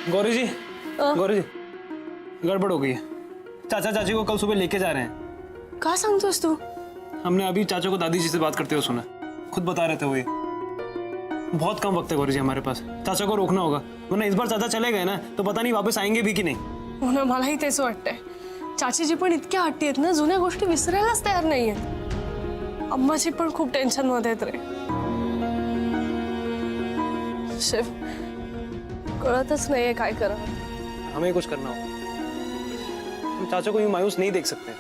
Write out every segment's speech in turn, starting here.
गौरी जी, गौरी जी, गड़बड़ हो गई है। चाचा चाची को कल सुबह लेके जा रहे हैं। का सांगतोस तू? हमने अभी चाचा को दादी जी से बात करते हुए सुना। खुद बता रहे थे वो ये। बहुत कम वक्त है गौरी जी हमारे पास। चाचा को रोकना होगा, वरना इस बार चाचा चले गए ना तो पता नहीं वापस आएंगे भी की नाही। हो ना, मलाही तेच वाटतंय। चाचीजी पण इतक्या हट्टी आहेत ना, जुन्या गोष्टी विसरायलाच तयार नाहीयेत। अम्माची पण खूप टेन्शन मध्ये आहेत रे। शिव, कळतच नाहीये काय करावं। हमें कुछ करना होगा। हम चाचा को यूं मायूस नहीं देख सकते।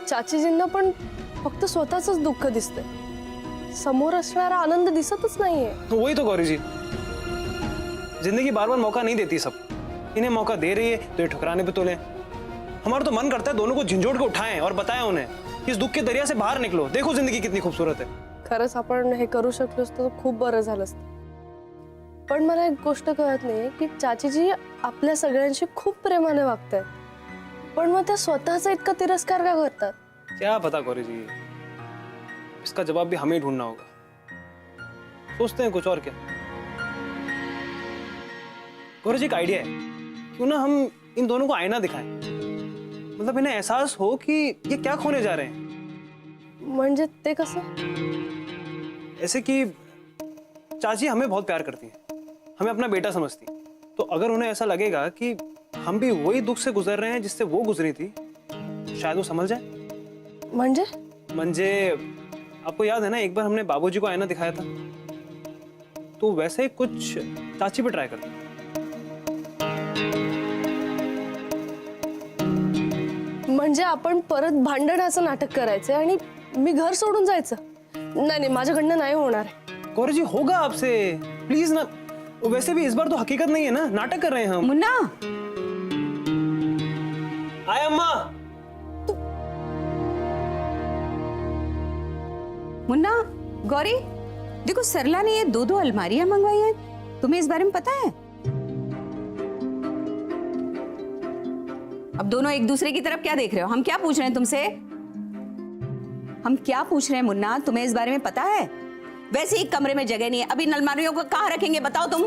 चाचीजींना पण फक्त स्वतःच दुःख दिसतंय, समोर असणारा आनंद दिसतच नाहीये। तो वही तो गौरी जी, जिंदगी बार बार मौका नहीं देती सब। इन्हें मौका दे रही है तो ये ठुकराने पे तुले। हमारा तो मन करता है दोनों को झंझोड़ के उठाएं और बताएं उन्हें कि इस दुख के दरिया से बाहर निकलो, देखो जिंदगी कितनी खूबसूरत है। खरंच आपण हे करू शकलो असतो तर खूप बरं झालं असतं। पण मला एक गोष्ट कळत नाहीये की चाचीजी आपल्या सगळ्यांशी खूप प्रेमाने वागतायत, पण मग त्या स्वतःचा इतका तिरस्कार का करतात? क्या पता गौरी जी, इसका जवाब भी हमें ढूंढना होगा। सोचते हैं कुछ और क्या। गौरी जी, एक आइडिया है, क्यों ना हम इन दोनों को आईना दिखाएं, मतलब इन्हें एहसास हो कि ये क्या खोने जा रहे हैं। म्हणजे ते कसं? ऐसे कि चाची हमें बहुत प्यार करती है, हमें अपना बेटा समझती, तो अगर उन्हें ऐसा लगेगा कि हम भी वही दुख से गुजर रहे हैं जिससे वो गुजरी थी, शायद वो समझ जाए। म्हणजे आपको याद है ना, एक बार हमने बाबूजी को आईना दिखाया था, तो वैसे कुछ चाची पे ट्राई करते हैं। म्हणजे आपण परत भांडणाचं नाटक करायचं आणि मी घर सोडून जायचं? नाही नाही, माझ्याकडनं नाही होणार। गौरी जी, होगा आपसे, प्लीज ना। वैसे भी इस बार तो हकीकत नहीं है ना, नाटक कर रहे हैं हम। मुन्ना, आए अम्मा। मुन्ना, गौरी, देखो सरला ने ये दो अलमारियां मंगवाई हैं। तुम्हें इस बारे में पता है? अब दोनों एक दूसरे की तरफ क्या देख रहे हो? हम क्या पूछ रहे हैं तुमसे? हम क्या पूछ रहे हैं मुन्ना, तुम्हें इस बारे में पता है? वैसे ही कमरे में जगह नहीं है, अभी इन अलमारियों को कहाँ रखेंगे बताओ तुम?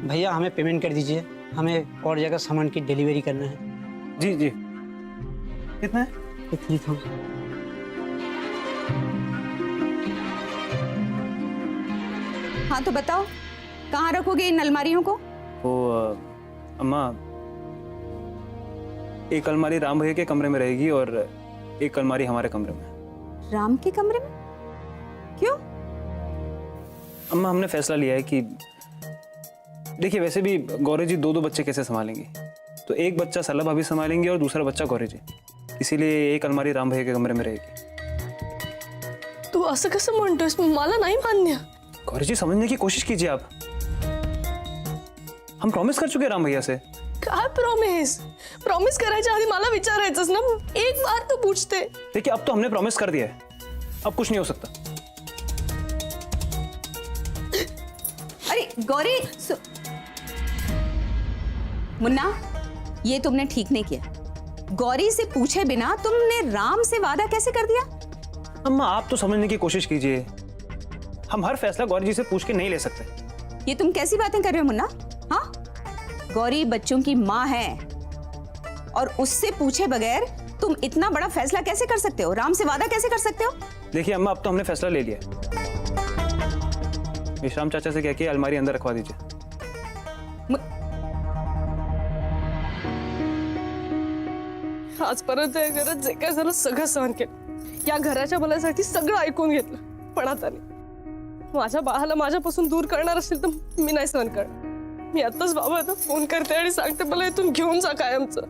भैया हमें पेमेंट कर दीजिए, हमें और जगह सामान की डिलीवरी करना है। जी जी, कितना है? 3,000। हाँ तो बताओ, कहाँ रखोगे इन अलमारियों को? वो अम्मा, एक अलमारी राम भैया के कमरे में रहेगी और एक अलमारी हमारे कमरे में। राम के कमरे में? क्यों? अम्मा, हमने फैसला लिया है कि देखिए, वैसे भी गौरी जी दो बच्चे कैसे संभालेंगी, तो एक बच्चा सरला भाभी संभालेंगी और दूसरा बच्चा गौरी जी, इसीलिए एक अलमारी राम भैया के कमरे में रहेगी। तू असं कसं म्हणतोयस? मला नाही मान्य। गौरी जी, समझने की कोशिश कीजिए आप। हम प्रॉमिस कर चुके हैं राम भैया से। काय प्रॉमिस? प्रॉमिस करायच्या आधी मला विचारायचंस ना, एक बार तो पूछते। देखिए, अब तो हमने प्रॉमिस कर दिया है, अब कुछ नहीं हो सकता। अरे गौरी, मुन्ना, ये तुमने ठीक नहीं किया। गौरी से पूछे बिना तुमने राम से वादा कैसे कर दिया? अम्मा, आप तो समझने की कोशिश कीजिए। हम हर फैसला गौरी जी से पूछ के नहीं ले सकते। ये तुम कैसी बातें कर रहे हो मुन्ना? हाँ, गौरी बच्चों की माँ है और उससे पूछे बगैर तुम इतना बड़ा फैसला कैसे कर सकते हो? राम से वादा कैसे कर सकते हो? देखिए अम्मा, अब तो हमने फैसला ले लिया है। विश्राम चाचा से कह के अलमारी अंदर रखवा दीजिए। आजपर्यंत या घरात जे काय झालं सगळं सहन केलं, या घराच्या भल्यासाठी सगळं ऐकून घेतलं, पण आता नाही। माझ्या बाळाला माझ्यापासून दूर करणार असेल तर मी नाही सहन करणार। मी आताच बाबांना फोन करते आणि सांगते मला इथून घेऊन जा कायमचं।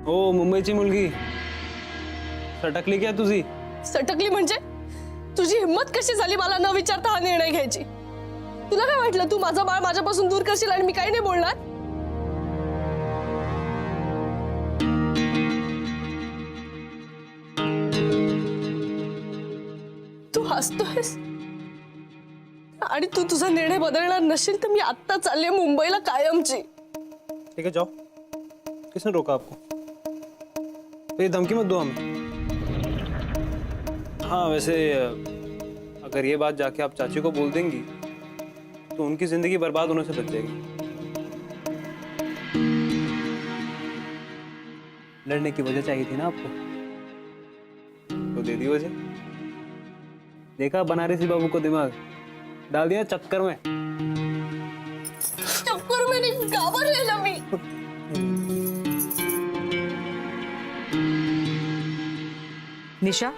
ओ मुंबईची मुलगी, सटकली क्या तुझी? सटकली म्हणजे? तुझी हिम्मत कशी झाली मला न विचारता हा निर्णय घ्यायची? तुला काय वाटलं तू माझं बाळ माझ्यापासून दूर करशील आणि मी काही नाही बोलणार? तू हसतोयस आणि तू तुझा निर्णय बदलणार नसेल तर मी आत्ता चालले मुंबईला कायमची। ठीक है, जाओ। किसने रोका आपको? तो ये धमकी मत दो हमें। हाँ, वैसे अगर ये बात जाके आप चाची को बोल देंगी तो उनकी जिंदगी बर्बाद होने से बच जाएगी। लड़ने की वजह चाहिए थी ना आपको, तो दे दी वजह। देखा बनारसी बाबू को दिमाग डाल दिया चक्कर में। चक्कर में नहीं, घाबरलेला मी। निशा,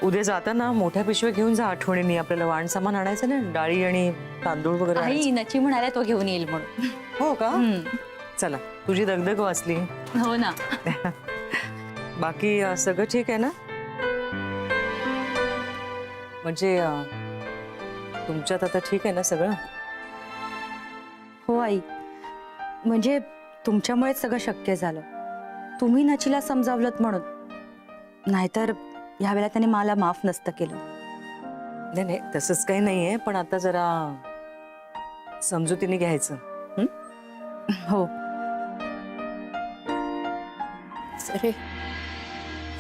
उद्या जाताना मोठ्या पिशव्या घेऊन जा आठवणीने. आपल्याला वाण सामान आणायचं ना, डाळी आणि तांदूळ वगैरे आई आणायचं. नची म्हणाल्या तो घेऊन येईल म्हणून. हो का? चला, तुझी दगदग वाचली. हो ना. बाकी सगळं ठीक आहे ना? म्हणजे तुमच्यात आता ठीक आहे ना सगळं? हो आई, म्हणजे तुमच्यामुळेच सगळं शक्य झालं. तुम्ही नचीला समजावलत म्हणून, नाहीतर ह्यावेळेला त्याने मला माफ नसतं केलं. नाही नाही, तसंच काही नाहीये, पण आता जरा समजुतीने घ्यायचं. हो. सरे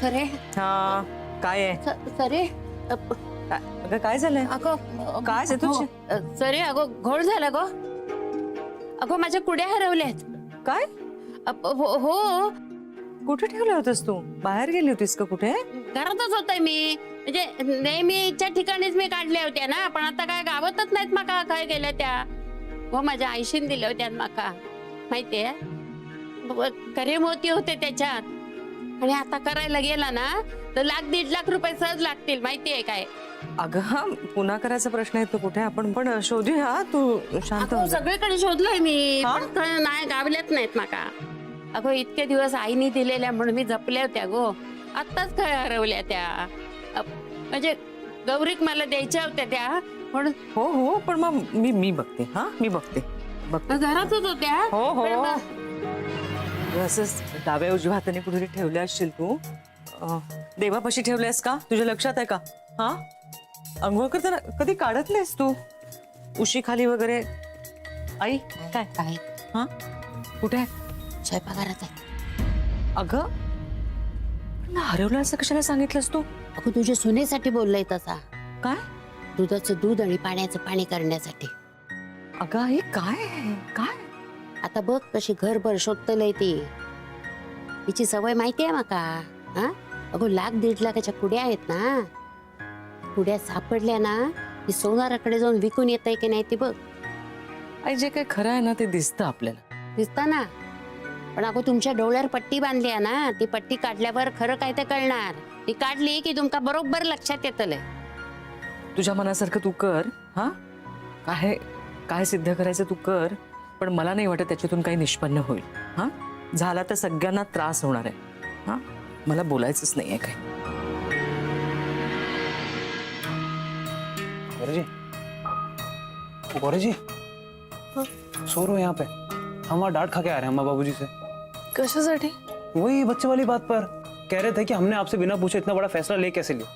सरे हा, काय आहे? सरे अगं काय झालंय? अगं काय आहे तुझी? सरे अगं घोळ झाला गो. अगं माझ्या कुड्या हरवल्यात. काय? हो, कुठे ठेवलं होतस तू? बाहेर गेली होतीस का कुठे? घरातच होते मी. म्हणजे नेहमीच्या ठिकाणीच मी काढल्या होत्या ना, पण आता काय गावातच नाहीत माका. काय गेल्या त्या? हो, माझ्या आईशीन दिल्या होत्या माका, माहितीये. खरे मोती होते त्याच्यात. आणि आता करायला गेला ना तर 1,00,000-1,50,000 रुपये सहज लागतील, माहितीये काय. अगं हा पुन्हा करायचा प्रश्न येतो कुठे? आपण पण शोधूया. तू शांत हो अगं जा. सगळीकडे शोधलोय मी, हा? पण नाही गावल्यात नाहीत माका. अगं इतके दिवस आईने दिलेल्या म्हणून मी जपल्या होत्या गो. आत्ताच काय हरवल्या त्या. म्हणजे गौरीक मला द्यायच्या होत्या त्या म्हणून. हो हो, पण मग मी बघते. हा, मी बघते. घरातच होत्या. हो हो. पण मग असंच डाव्या उजव्या हाताने कुठेतरी ठेवल्या असशील तू. देवापाशी ठेवल्यास का? तुझ्या लक्षात आहे का? हा, अंघोळ करताना कधी काढत नाहीस तू उशी खाली वगैरे? आई काय? काय हा, कुठे आहे? स्वयंपाकघरात आहे. अगं पण हरवलं असं कशाला सांगितलंस तू? अगं तुझ्या सुनेसाठी बोललंय तसा. काय? दुधाचं दूध आणि पाण्याचं पाणी करण्यासाठी. अगं आई काय काय? आता बघ कशी घरभर शोधतलंय ती. तिची सवय माहितीये माका. हा, अगो 1,00,000-1,50,000च्या कुड्या आहेत ना. कुड्या सापडल्या ना ती सोनाराकडे जाऊन विकून येतंय की नाही ती बघ. आई जे काही खरं आहे ना ते दिसतं आपल्याला. दिसता ना. पण अगो तुमच्या डोळ्यावर पट्टी बांधली आहे ना. ती पट्टी काढल्यावर खरं काय ते कळणार. ती काढली की तुमका बरोबर लक्षात येतलंय. तुझ्या मनासारखं तू कर. हा, काय काय सिद्ध करायचं तू कर, पण मला नाही वाटत त्याच्यातून काही निष्पन्न होईल. हा, झाला तर सगळ्यांना त्रास होणार आहे. हा, मला बोलायचंच नाहीये काय. गौरी जी, सो रहो यहाँ पे. हम वहाँ डांट खा के आ रहे हैं अम्मा बाबूजी से. कशासाठी? वही बच्चे वाली बात पर. कह रहे थे कि हमने आपसे बिना पूछे इतना बड़ा फैसला ले कैसे लिया.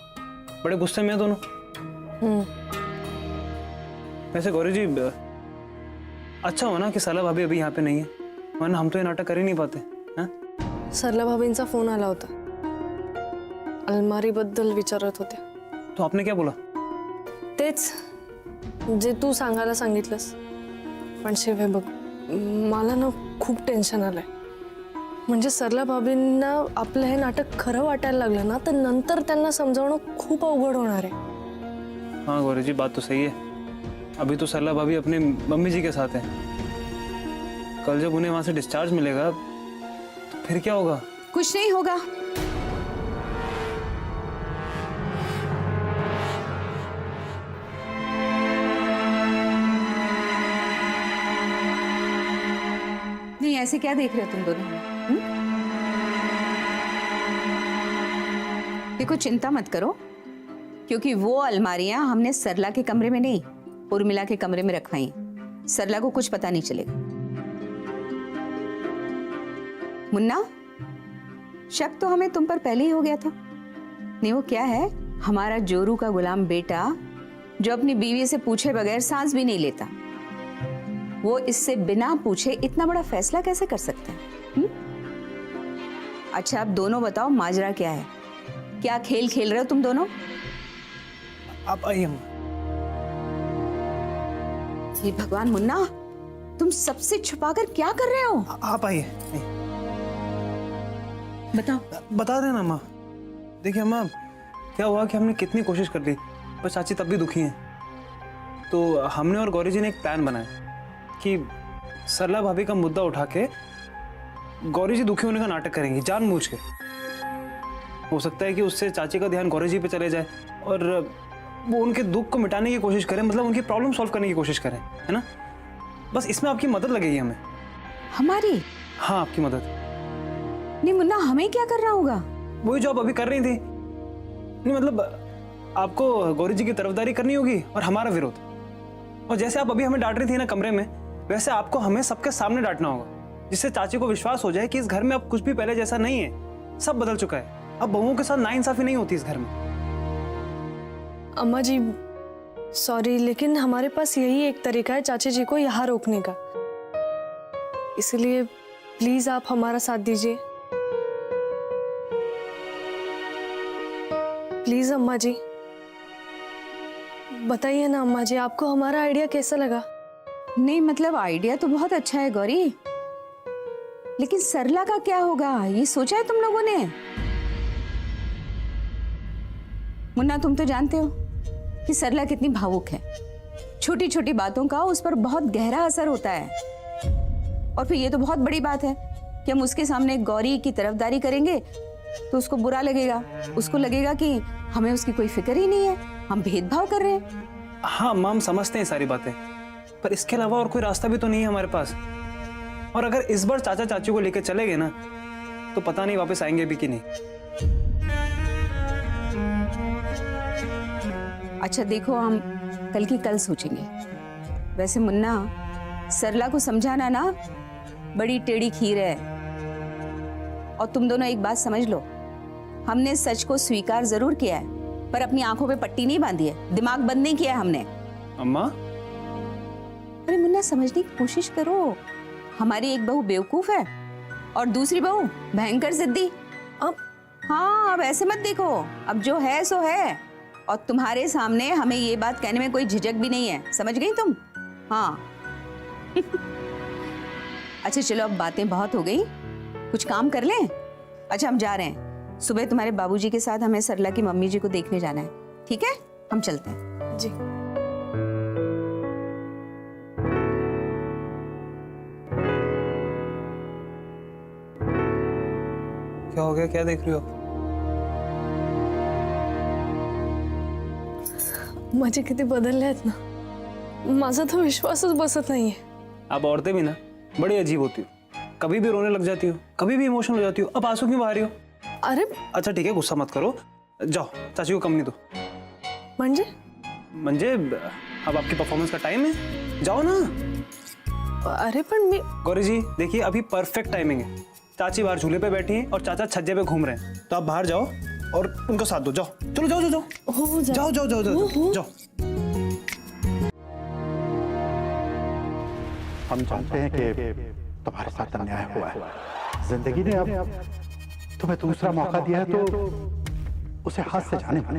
बड़े गुस्से में हैं दोनों. वैसे गौरी जी, अच्छा हो ना कि सरला भाभी अभी यहाँ पे नहीं है, वरना हम तो ये नाटक कर ही नहीं पाते. हाँ? सरला भाभींचा फोन आला होता. अलमारी बद्दल विचारत होते. तो आपने क्या बोला? तेच जे तू सांगायला सांगितलंस. पण शिव, हे बघ, मला ना खूप टेन्शन आलंय. म्हणजे सरला भाभींना आपलं हे नाटक खरं वाटायला लागलं ना तर नंतर त्यांना समजावणं खूप अवघड होणार आहे. हाँ गौरी जी, बात तो सही है. अभी तो सरला भाभी अपने मम्मी जी के साथ है. कल जब उन्हें वहां से डिस्चार्ज मिलेगा तो फिर क्या होगा? कुछ नहीं होगा. नहीं, ऐसे क्या देख रहे हो तुम दोनों? देखो, चिंता मत करो, क्योंकि वो अलमारियां हमने सरला के कमरे में नहीं, उर्मिला के कमरे में रखवाई. सरला को कुछ पता नहीं चलेगा. मुन्ना, शक तो हमें तुम पर पहले ही हो गया था. नहीं, वो क्या है, हमारा जोरू का गुलाम बेटा जो अपनी बीवी से पूछे बगैर सांस भी नहीं लेता, वो इससे बिना पूछे इतना बड़ा फैसला कैसे कर सकता है? अच्छा, अब दोनों बताओ, माजरा क्या है? क्या खेल खेल रहे हो तुम दोनों? आप आइए अम्मा. हे भगवान मुन्ना, तुम सबसे छुपाकर क्या कर रहे हो? आप आइए। बताओ। बता देना अम्मा। देखिए अम्मा, क्या हुआ कि हमने कितनी कोशिश कर ली पर चाची तब भी दुखी हैं। तो हमने और गौरी जी ने एक प्लान बनाया कि सरला भाभी का मुद्दा उठा के गौरी जी दुखी होने का नाटक करेंगी जानबूझ के। हो सकता है कि उससे चाची का ध्यान गौरी जी पे चले जाए और वो उनके दुख को मिटाने की कोशिश करें, मतलब उनकी प्रॉब्लम सॉल्व करने की कोशिश करें, है ना? बस इसमें आपकी मदद लगेगी हमें। हमारी? हाँ, आपकी मदद। नहीं मुन्ना, हमें क्या करना होगा? वही जो आप अभी कर रही थी। नहीं मतलब आपको गौरी जी की तरफदारी करनी होगी और हमारा विरोध। और जैसे आप अभी हमें डांट रही थी ना कमरे में, वैसे आपको हमें सबके सामने डांटना होगा, जिससे चाची को विश्वास हो जाए कि इस घर में अब कुछ भी पहले जैसा नहीं है, सब बदल चुका है। अब बहुओं के साथ नाइंसाफी नहीं होती इस घर में। अम्मा जी सॉरी, लेकिन हमारे पास यही एक तरीका है चाची जी को यहाँ रोकने का, इसलिए प्लीज आप हमारा साथ दीजिए। प्लीज अम्मा जी बताइए ना अम्मा जी, आपको हमारा आइडिया कैसा लगा? नहीं मतलब आइडिया तो बहुत अच्छा है गौरी, लेकिन सरला का क्या होगा ये सोचा है तुम लोगों ने? मुन्ना, तुम तो जानते हो कि सरला कितनी भावुक है। छोटी छोटी बातों का उस पर बहुत गहरा असर होता है। और फिर ये तो बहुत बड़ी बात है कि हम उसके सामने गौरी की तरफदारी करेंगे तो उसको बुरा लगेगा। उसको लगेगा कि हमें उसकी कोई फिक्र ही नहीं है, हम भेदभाव कर रहे हैं। हाँ माम, समझते हैं सारी बातें, पर इसके अलावा और कोई रास्ता भी तो नहीं है हमारे पास। और अगर इस बार चाचा चाची को लेकर चले गए ना, तो पता नहीं वापस आएंगे भी कि नहीं। अच्छा देखो, हम कल की कल सोचेंगे। वैसे मुन्ना, सरला को समझाना ना बड़ी टेढ़ी खीर है। और तुम दोनों एक बात समझ लो, हमने सच को स्वीकार जरूर किया है, पर अपनी आंखों पे पट्टी नहीं बांधी है, दिमाग बंद नहीं किया है हमने। अम्मा, अरे मुन्ना, समझने की कोशिश करो। हमारी एक बहू बेवकूफ है और दूसरी बहू भयंकर जिद्दी। अब हाँ, अब ऐसे मत देखो, अब जो है सो है। और तुम्हारे सामने हमें ये बात कहने में कोई झिझक भी नहीं है, समझ गई तुम? हाँ। अच्छा चलो, अब बातें बहुत हो गई, कुछ काम कर लें। अच्छा हम जा रहे हैं, सुबह तुम्हारे बाबूजी के साथ हमें सरला की मम्मी जी को देखने जाना है, ठीक है? हम चलते हैं। जी क्या हो गया? क्या देख रही हो? माझे किती बदलले आहेत ना, माझा तो विश्वासच बसत नाहीये। आप औरतें भी ना बड़ी अजीब होती हो, कभी भी रोने लग जाती हो, कभी भी इमोशनल हो जाती हो। अब आंसू क्यों बहा रही हो? अरे अच्छा ठीक है, गुस्सा मत करो, जाओ चाची को कंपनी दो। म्हणजे अब आपकी परफॉर्मेंस का टाइम है, जाओ ना। अरे पण मी गौरी जी देखिए, अभी परफेक्ट टाइमिंग है। चाची बाहर झूले पे बैठी हैं और चाचा छज्जे पे घूम रहे हैं, तो आप बाहर जाओ और उनको साथ दो। जाओ, चलो जाओ जाओ जाओ हो जा जाओ जाओ जाओ जाओ जाओ। हम जानते हैं कि तुम्हारे साथ अन्याय हुआ है। जिंदगी ने अब तुम्हें दूसरा मौका दिया है, तो उसे हाथ से जाने दो।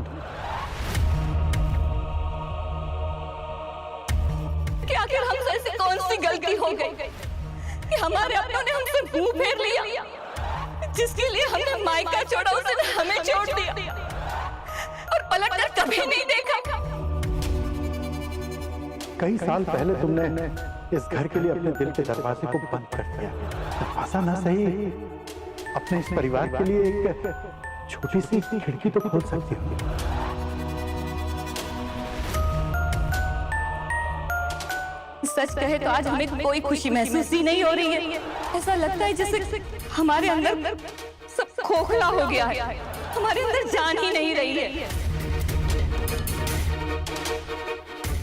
कि आखिर हमसे ऐसी कौन सी गलती हो गई कि हमारे अपनों ने हमसे मुंह फेर लिया, जिसके लिए हमने मायका छोड़ा उसने हमें छोड़ दिया और पलटकर कभी नहीं देखा। कई साल पहले तुमने इस घर के लिए अपने दिल के दरवाजे को बंद कर दिया। दरवाजा ना सही, अपने इस परिवार के लिए एक छोटी सी खिड़की तो खोल सकती हो। सच कहे तो आज हमें कोई खुशी महसूस ही नहीं हो रही है। ऐसा लगता है जैसे हमारे अंदर सब खोखला हो गया है, हमारे अंदर जान ही नहीं रही है।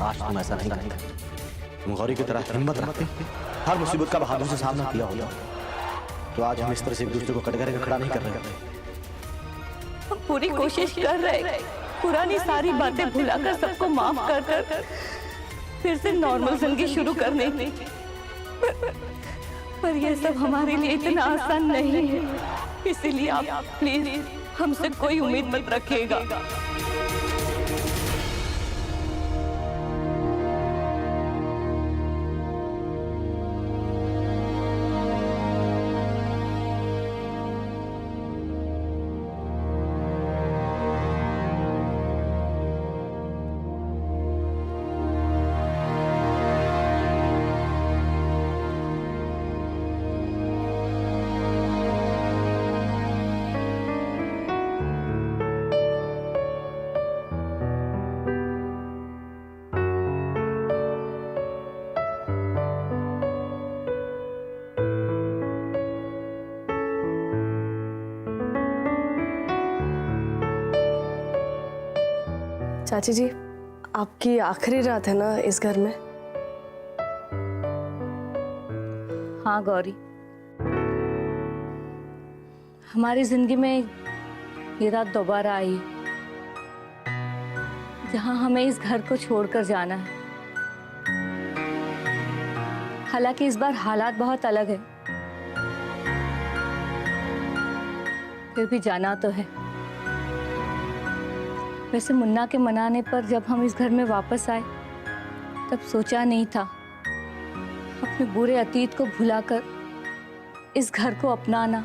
आज तुम ऐसा नहीं करते, तुम गौरी की तरह हिम्मत रखते, हर मुसीबत का बहादुर से सामना किया होगा, तो आज हम इस तरह से एक दूसरे को कटघरे का खड़ा नहीं कर रहे। हम पूरी कोशिश कर रहे, पुरानी सारी बातें भुलाकर सबको माफ कर फिर से नॉर्मल जिंदगी शुरू करने की, पर यह सब हमारे लिए इतना आसान नहीं है। इसीलिए आप प्लीज हमसे कोई उम्मीद मत रखिएगा। चाची जी, आपकी आखिरी रात है ना इस घर में? हाँ गौरी, हमारी जिंदगी में ये रात दोबारा आई जहां हमें इस घर को छोड़कर जाना है। हालांकि इस बार हालात बहुत अलग है, फिर भी जाना तो है। वैसे मुन्ना के मनाने पर जब हम इस घर में वापस आए तब सोचा नहीं था अपने बुरे अतीत को भुलाकर इस घर को अपनाना,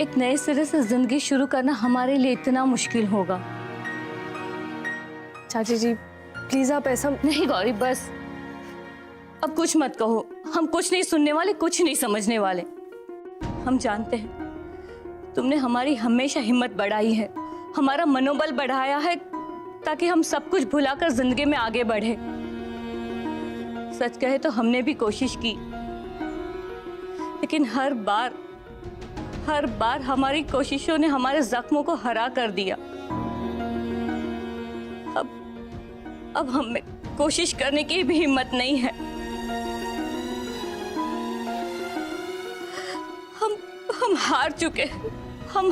एक नए सिरे से जिंदगी शुरू करना हमारे लिए इतना मुश्किल होगा। चाची जी प्लीज आप ऐसा नहीं गौरी, बस अब कुछ मत कहो। हम कुछ नहीं सुनने वाले, कुछ नहीं समझने वाले। हम जानते हैं तुमने हमारी हमेशा हिम्मत बढ़ाई है, हमारा मनोबल बढ़ाया है ताकि हम सब कुछ भुलाकर जिंदगी में आगे बढ़े। सच कहे तो हमने भी कोशिश की, लेकिन हर बार हमारी कोशिशों ने हमारे जख्मों को हरा कर दिया। अब हम में कोशिश करने की भी हिम्मत नहीं है। हम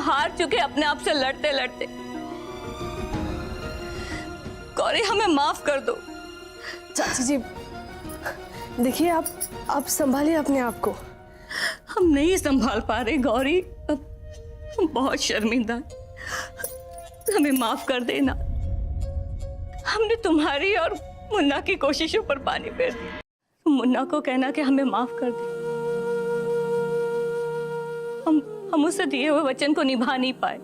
हार चुके अपने आप से लड़ते लड़ते। गौरी हमें माफ कर दो। चाची जी देखिए, आप संभालिए अपने आप को। हम नहीं संभाल पा रहे गौरी, अब हम बहुत शर्मिंदा हैं। हमें माफ कर देना। हमने तुम्हारी और मुन्ना की कोशिशों पर पानी फेर दिया। मुन्ना को कहना कि हमें माफ कर दे। हम उसे दिए हुए वचन को निभा नहीं पाए।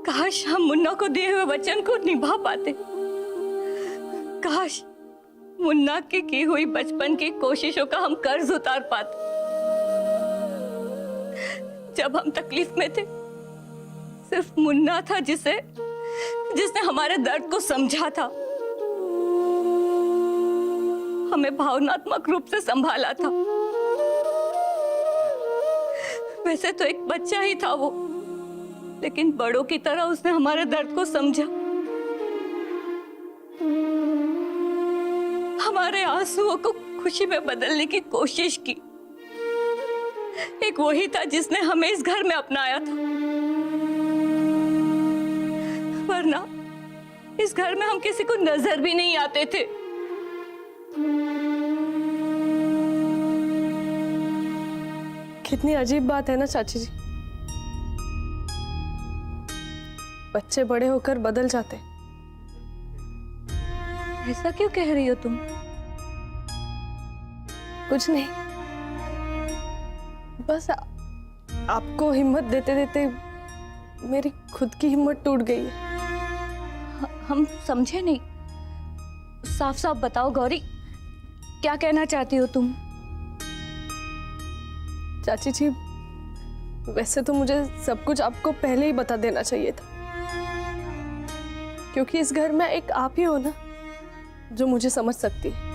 काश हम मुन्ना को दिए हुए वचन को निभा पाते। काश मुन्ना की हुई बचपन की कोशिशों का हम कर्ज उतार पाते। जब हम तकलीफ में थे सिर्फ मुन्ना था जिसने हमारे दर्द को समझा था, हमें भावनात्मक रूप से संभाला था। वैसे तो एक बच्चा ही था वो, लेकिन बड़ों की तरह उसने हमारे दर्द को समझा, हमारे आंसुओं को खुशी में बदलने की कोशिश की। एक वही था जिसने हमें इस घर में अपनाया था, वरना इस घर में हम किसी को नजर भी नहीं आते थे। कितनी अजीब बात है ना चाची जी, बच्चे बड़े होकर बदल जाते। ऐसा क्यों कह रही हो तुम? कुछ नहीं, बस आपको हिम्मत देते देते मेरी खुद की हिम्मत टूट गई है। हम समझे नहीं। साफ साफ बताओ गौरी, क्या कहना चाहती हो तुम? चाची जी वैसे तो मुझे सब कुछ आपको पहले ही बता देना चाहिए था, क्योंकि इस घर में एक आप ही हो ना जो मुझे समझ सकती है।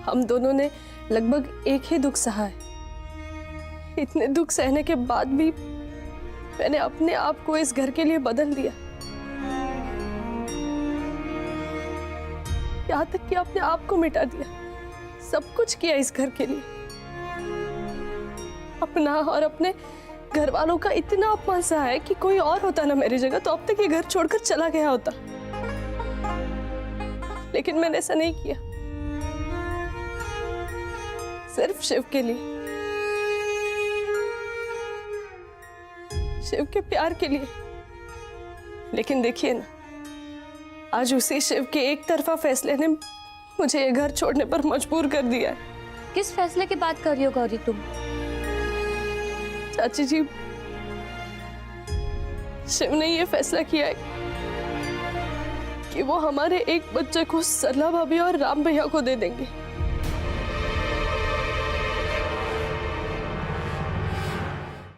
हम दोनों ने लगभग एक ही दुख सहा है। इतने दुख सहने के बाद भी मैंने अपने आप को इस घर के लिए बदल दिया। यहाँ तक कि अपने आप को मिटा दिया। सब कुछ किया इस घर के लिए। अपना और अपने घर वालों का इतना अपमान सहा है कि कोई और होता ना मेरी जगह तो अब तक ये घर छोड़कर चला गया होता, लेकिन मैंने ऐसा नहीं किया। सिर्फ शिव के लिए, शिव के प्यार के लिए। लेकिन देखिए ना, आज उसी शिव के एक तरफा फैसले ने मुझे ये घर छोड़ने पर मजबूर कर दिया है। किस फैसले की बात कर रही हो गौरी तुम? चाची जी शिव ने ये फैसला किया है कि वो हमारे एक बच्चे को सरला भाभी और राम भैया को दे देंगे।